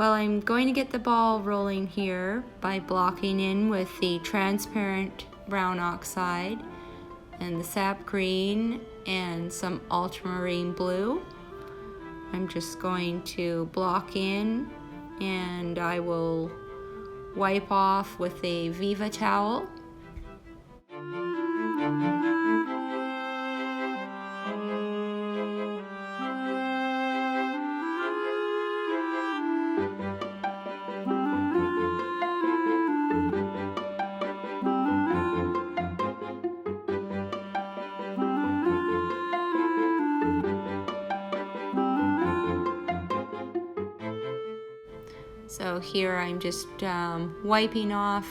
Well, I'm going to get the ball rolling here by blocking in with the transparent brown oxide and the sap green and some ultramarine blue. I'm just going to block in, and I will wipe off with a Viva towel. So here I'm just wiping off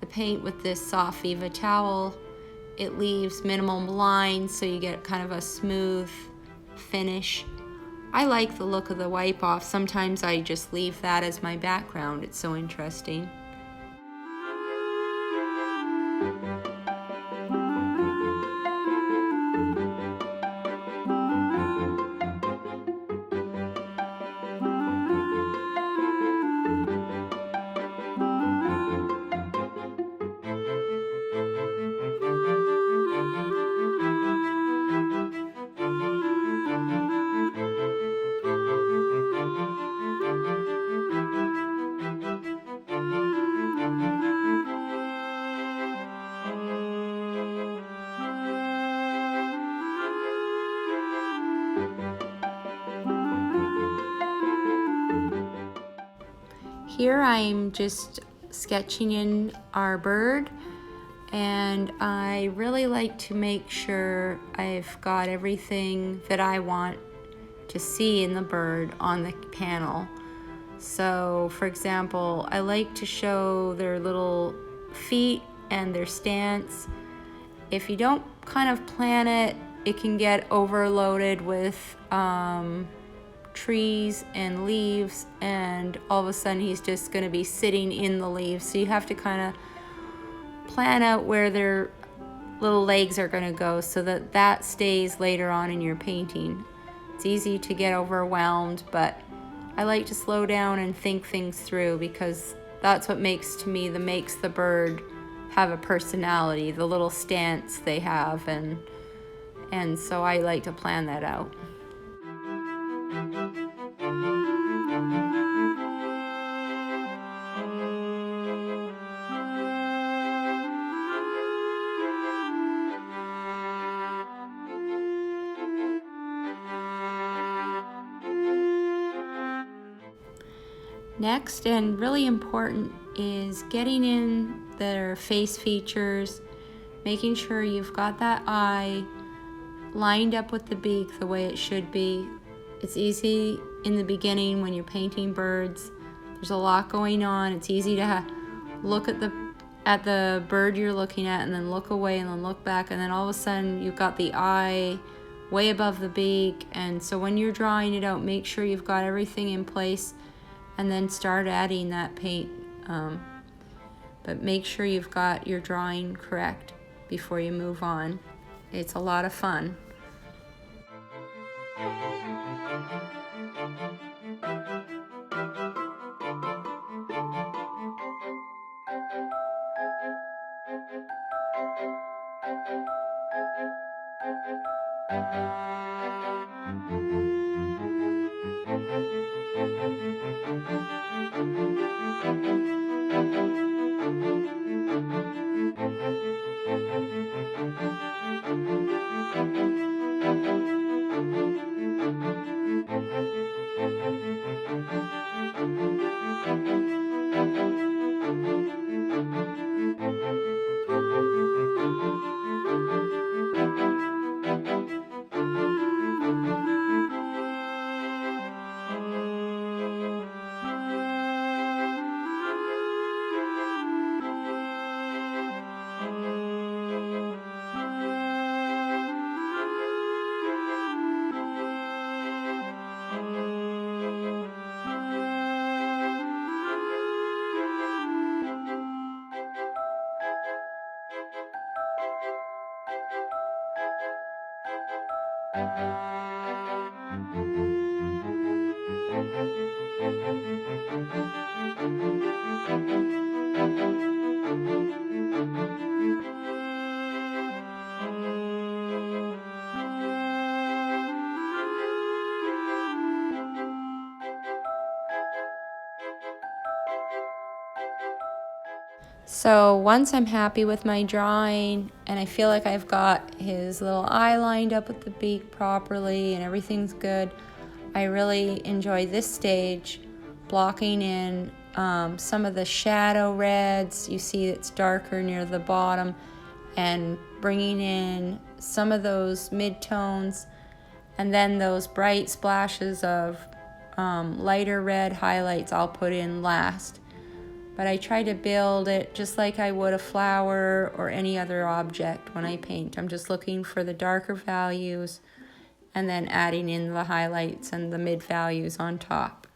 the paint with this soft Viva towel. It leaves minimal lines, so you get kind of a smooth finish. I like the look of the wipe off. Sometimes I just leave that as my background. It's so interesting. Here I'm just sketching in our bird, and I really like to make sure I've got everything that I want to see in the bird on the panel. So for example, I like to show their little feet and their stance. If you don't kind of plan it, it can get overloaded with trees and leaves, and all of a sudden he's just going to be sitting in the leaves. So you have to kind of plan out where their little legs are going to go so that that stays later on in your painting. It's easy to get overwhelmed, but I like to slow down and think things through, because that's what makes the bird have a personality, the little stance they have, and so I like to plan that out. Next, and really important, is getting in their face features, making sure you've got that eye lined up with the beak the way it should be. It's easy in the beginning when you're painting birds. There's a lot going on. It's easy to look at the bird you're looking at and then look away and then look back, and then all of a sudden you've got the eye way above the beak. And so when you're drawing it out, make sure you've got everything in place and then start adding that paint. But make sure you've got your drawing correct before you move on. It's a lot of fun. So once I'm happy with my drawing and I feel like I've got his little eye lined up with the beak properly and everything's good, I really enjoy this stage, blocking in some of the shadow reds. You see it's darker near the bottom, and bringing in some of those mid-tones, and then those bright splashes of lighter red highlights I'll put in last. But I try to build it just like I would a flower or any other object when I paint. I'm just looking for the darker values and then adding in the highlights and the mid values on top.